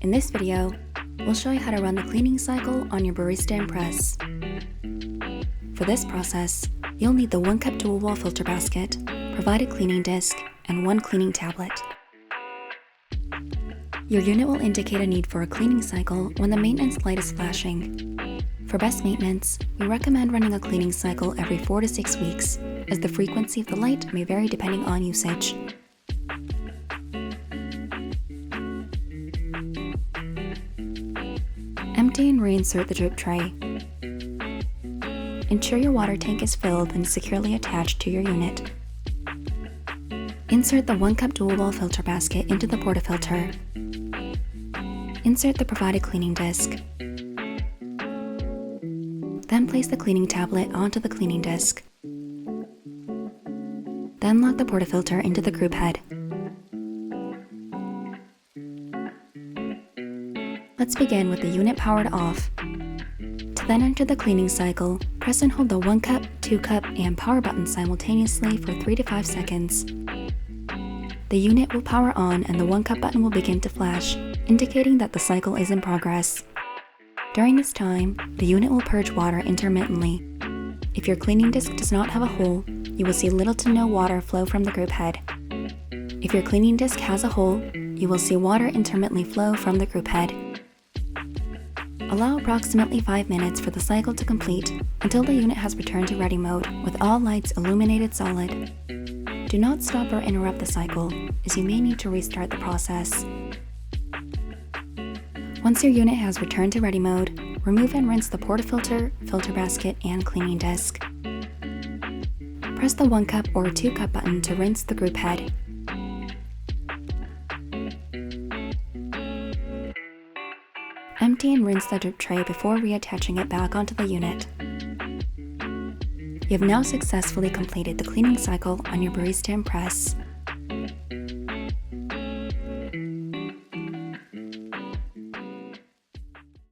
In this video, we'll show you how to run the cleaning cycle on your Barista Impress. For this process, you'll need the 1 cup dual wall filter basket, provided cleaning disc, and 1 cleaning tablet. Your unit will indicate a need for a cleaning cycle when the maintenance light is flashing. For best maintenance, we recommend running a cleaning cycle every 4 to 6 weeks, as the frequency of the light may vary depending on usage. Empty and reinsert the drip tray. Ensure your water tank is filled and securely attached to your unit. Insert the 1 cup dual wall filter basket into the portafilter. Insert the provided cleaning disc. Then place the cleaning tablet onto the cleaning disc. Then lock the portafilter into the group head. Let's begin with the unit powered off. To then enter the cleaning cycle, press and hold the 1 cup, 2 cup, and power button simultaneously for 3 to 5 seconds. The unit will power on and the 1 cup button will begin to flash, indicating that the cycle is in progress. During this time, the unit will purge water intermittently. If your cleaning disc does not have a hole, you will see little to no water flow from the group head. If your cleaning disc has a hole, you will see water intermittently flow from the group head. Allow approximately 5 minutes for the cycle to complete until the unit has returned to ready mode with all lights illuminated solid. Do not stop or interrupt the cycle, as you may need to restart the process. Once your unit has returned to ready mode, remove and rinse the portafilter, filter basket, and cleaning disc. Press the 1 cup or 2 cup button to rinse the group head. Empty and rinse the drip tray before reattaching it back onto the unit. You have now successfully completed the cleaning cycle on your Barista Impress.